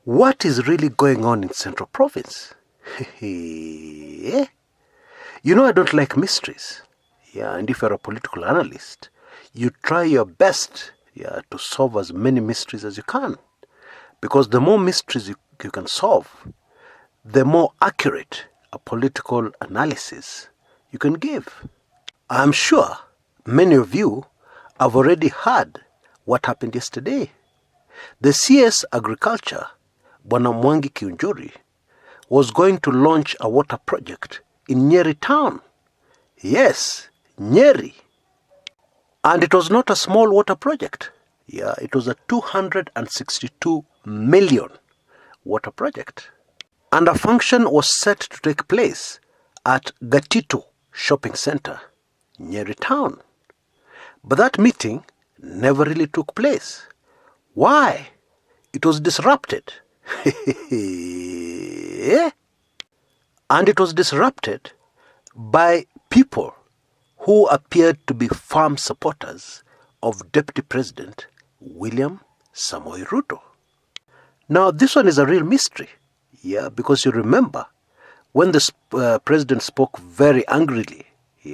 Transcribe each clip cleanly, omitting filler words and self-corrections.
What is really going on in Central Province? You know I don't like mysteries. Yeah, and if you're a political analyst, you try your best to solve as many mysteries as you can. Because the more mysteries you can solve, the more accurate a political analysis you can give. I'm sure many of you have already heard what happened yesterday. The CS Agriculture, Bwana Mwangi Kiunjuri, was going to launch a water project in Nyeri town. Yes, Nyeri. And it was not a small water project. Yeah, it was a 262 million water project. And a function was set to take place at Gatito Shopping Center, Nyeri town. But that meeting never really took place. Why? It was disrupted. And it was disrupted by people who appeared to be firm supporters of Deputy President William Samoei Ruto. Now, this one is a real mystery. Yeah, because you remember when the president spoke very angrily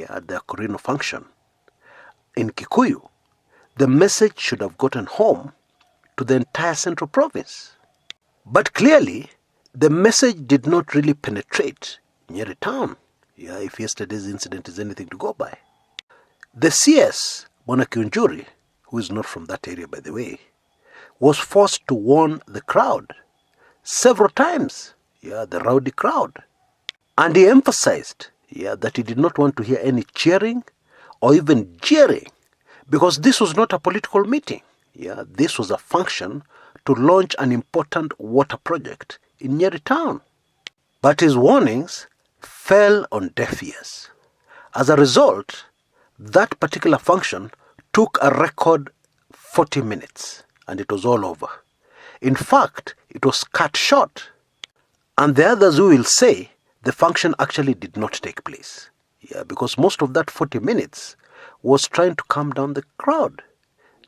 at the Corino function in Kikuyu, the message should have gotten home to the entire Central Province. But clearly, the message did not really penetrate Nyeri town. Yeah, if yesterday's incident is anything to go by. The CS Mwangi Kiunjuri, who is not from that area by the way, was forced to warn the crowd several times, the rowdy crowd. And he emphasized, that he did not want to hear any cheering or even jeering, because this was not a political meeting. This was a function to launch an important water project in Nyeri town. But his warnings fell on deaf ears. As a result, that particular function took a record 40 minutes and it was all over. In fact, it was cut short. And the others who will say the function actually did not take place. Because most of that 40 minutes was trying to calm down the crowd.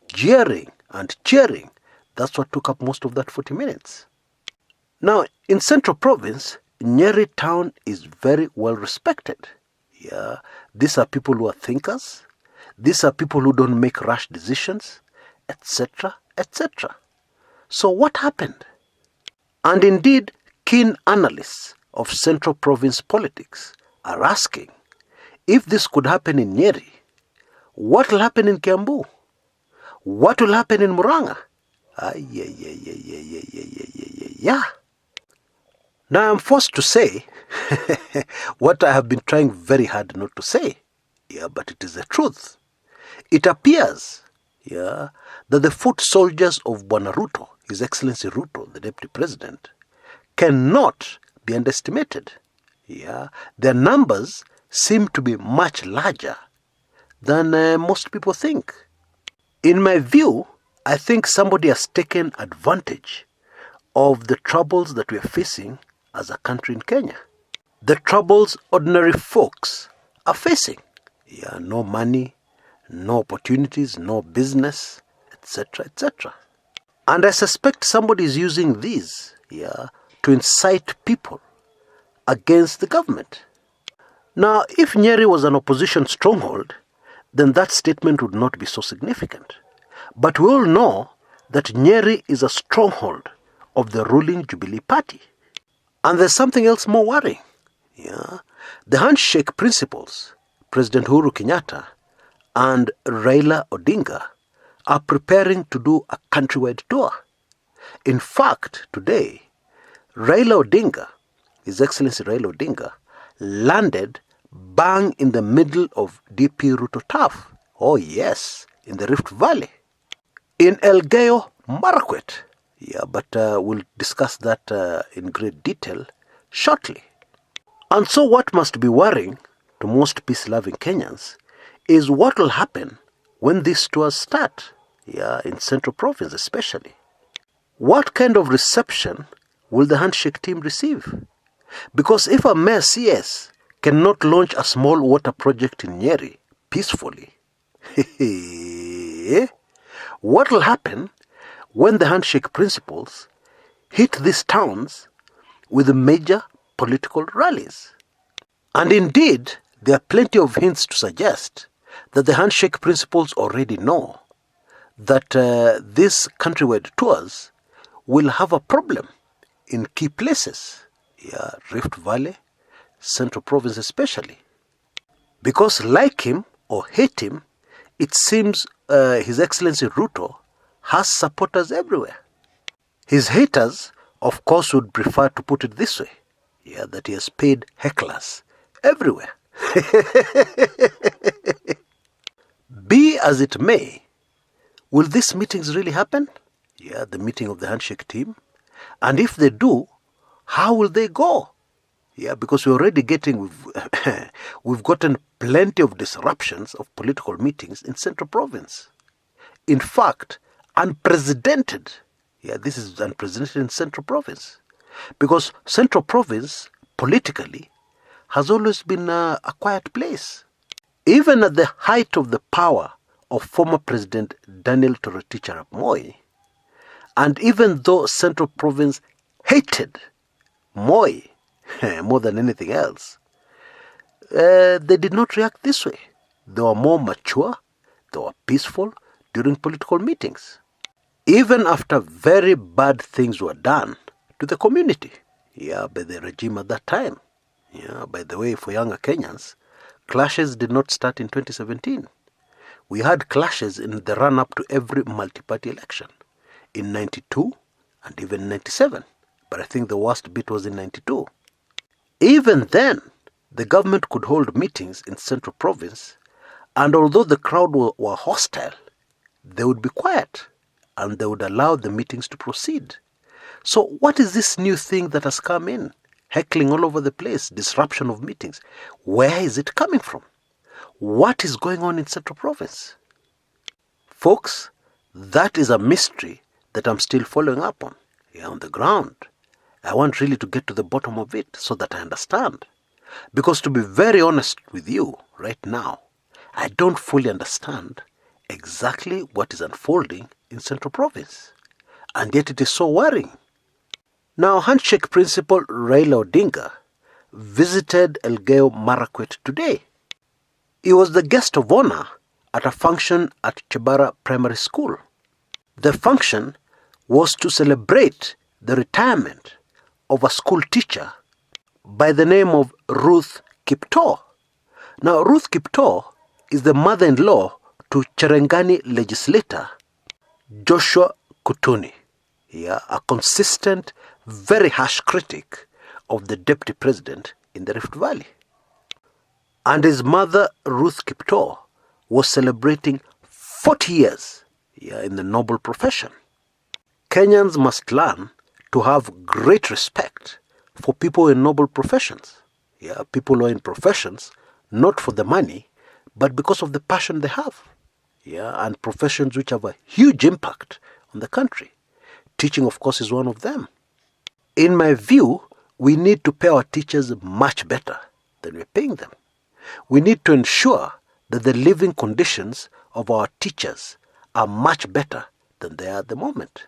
Jeering and cheering, that's what took up most of that 40 minutes. Now, in Central Province, Nyeri town is very well respected. These are people who are thinkers. These are people who don't make rash decisions, etc., etc. So what happened? And indeed, keen analysts of Central Province politics are asking, if this could happen in Nyeri, what will happen in Kiambu? What will happen in Murang'a? Now I'm forced to say what I have been trying very hard not to say. But it is the truth. It appears, that the foot soldiers of Bwana Ruto, His Excellency Ruto, the Deputy President, cannot be underestimated. Their numbers seem to be much larger than most people think. In my view, I think somebody has taken advantage of the troubles that we are facing as a country in Kenya. The troubles ordinary folks are facing. No money, no opportunities, no business, etc., etc. And I suspect somebody is using these, to incite people against the government. Now, if Nyeri was an opposition stronghold, then that statement would not be so significant. But we all know that Nyeri is a stronghold of the ruling Jubilee Party. And there's something else more worrying. The Handshake principles, President Uhuru Kenyatta and Raila Odinga are preparing to do a countrywide tour. In fact, today, Raila Odinga, His Excellency Raila Odinga, landed bang in the middle of DP Ruto turf. Oh yes, in the Rift Valley. In Elgeyo Marakwet. But we'll discuss that in great detail shortly. And so what must be worrying to most peace-loving Kenyans is what will happen when these tours start, in Central Province especially. What kind of reception will the Handshake team receive? Because if a Mayor CS cannot launch a small water project in Nyeri peacefully, what will happen when the Handshake principles hit these towns with major political rallies. And indeed, there are plenty of hints to suggest that the handshake principles already know that these countrywide tours will have a problem in key places, Rift Valley, Central Province especially. Because like him or hate him, it seems His Excellency Ruto has supporters everywhere. His haters, of course, would prefer to put it this way, that he has paid hecklers everywhere. Be as it may, will these meetings really happen? The meeting of the handshake team. And if they do, how will they go? Because we're already we've gotten plenty of disruptions of political meetings in Central Province. In fact, unprecedented. This is unprecedented in Central Province. Because Central Province, politically, has always been a quiet place. Even at the height of the power of former President Daniel Toroitich arap Moi, and even though Central Province hated Moi more than anything else, they did not react this way. They were more mature, they were peaceful during political meetings. Even after very bad things were done to the community, by the regime at that time. By the way, for younger Kenyans, clashes did not start in 2017. We had clashes in the run-up to every multi-party election in 92 and even 97. But I think the worst bit was in 92. Even then, the government could hold meetings in Central Province, and although the crowd were hostile, they would be quiet and they would allow the meetings to proceed. So what is this new thing that has come in? Heckling all over the place, disruption of meetings. Where is it coming from? What is going on in Central Province? Folks, that is a mystery that I'm still following up on the ground. I want really to get to the bottom of it so that I understand. Because to be very honest with you right now, I don't fully understand exactly what is unfolding in Central Province. And yet it is so worrying. Now, handshake principal Raila Odinga visited Elgeyo Marakwet today. He was the guest of honor at a function at Chibara Primary School. The function was to celebrate the retirement of a school teacher by the name of Ruth Kiptoo. Now, Ruth Kiptoo is the mother-in-law to Cherangani legislator Joshua Kutuni, a consistent, very harsh critic of the deputy president in the Rift Valley. And his mother, Ruth Kiptoo, was celebrating 40 years in the noble profession. Kenyans must learn to have great respect for people in noble professions. People who are in professions not for the money, but because of the passion they have. And professions which have a huge impact on the country. Teaching, of course, is one of them. In my view, we need to pay our teachers much better than we're paying them. We need to ensure that the living conditions of our teachers are much better than they are at the moment.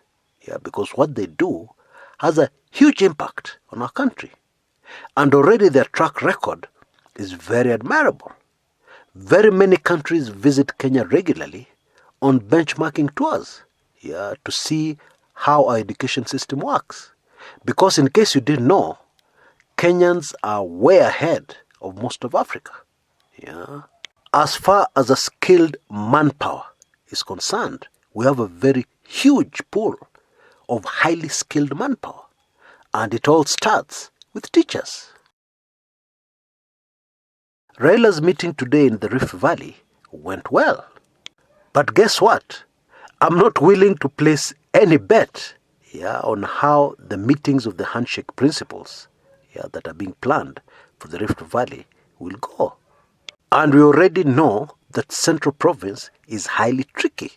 Because what they do has a huge impact on our country. And already their track record is very admirable. Very many countries visit Kenya regularly on benchmarking tours, to see how our education system works. Because in case you didn't know, Kenyans are way ahead of most of Africa. As far as a skilled manpower is concerned, we have a very huge pool of highly skilled manpower. And it all starts with teachers. Raila's meeting today in the Rift Valley went well. But guess what? I'm not willing to place any bet on how the meetings of the handshake principles that are being planned for the Rift Valley will go. And we already know that Central Province is highly tricky.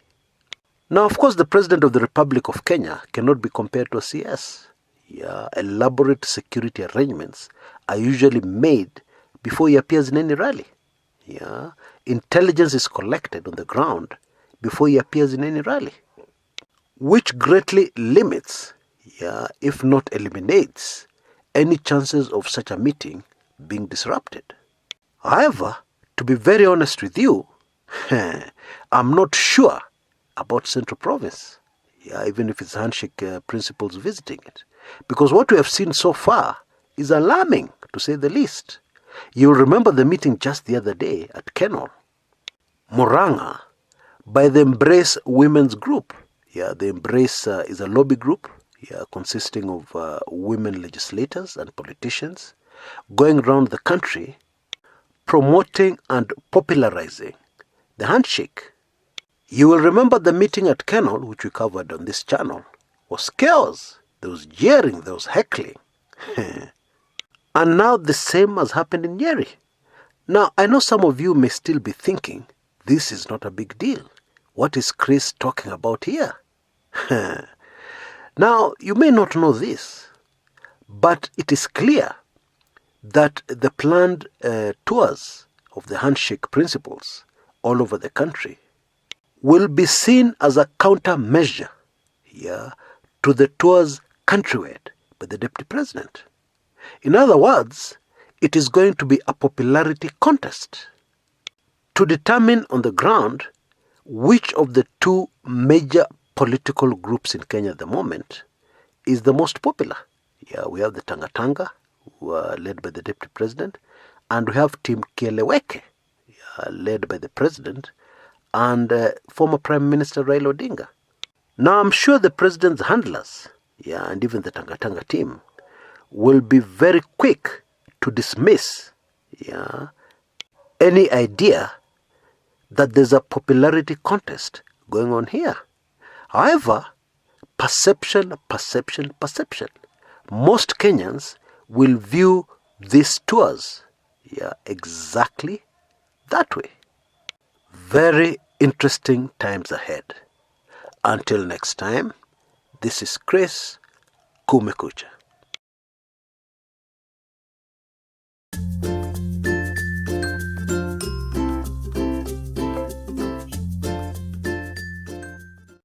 Now, of course, the President of the Republic of Kenya cannot be compared to a CS. Elaborate security arrangements are usually made before he appears in any rally. Intelligence is collected on the ground before he appears in any rally, which greatly limits if not eliminates any chances of such a meeting being disrupted. However, to be very honest with you, I'm not sure about Central Province, even if it's Handshake principles visiting it. Because what we have seen so far is alarming, to say the least. You'll remember the meeting just the other day at Kenol, Murang'a, by the Embrace Women's Group. The Embrace is a lobby group consisting of women legislators and politicians going around the country promoting and popularizing the handshake. You will remember the meeting at Kenol, which we covered on this channel, was chaos. There was jeering, there was heckling. And now the same has happened in Nyeri. Now, I know some of you may still be thinking, this is not a big deal. What is Chris talking about here? Now, you may not know this, but it is clear that the planned tours of the handshake principles all over the country will be seen as a countermeasure to the tours countrywide by the Deputy President. In other words, it is going to be a popularity contest to determine on the ground which of the two major political groups in Kenya at the moment is the most popular. We have the Tanga, who are led by the Deputy President, and we have Team Kieleweke, led by the President, and former Prime Minister Raila Odinga. Now, I'm sure the President's handlers, and even the Tanga team, will be very quick to dismiss any idea that there's a popularity contest going on here. However, perception. Most Kenyans will view these tours exactly that way. Very interesting times ahead. Until next time, this is Chris Kumekucha.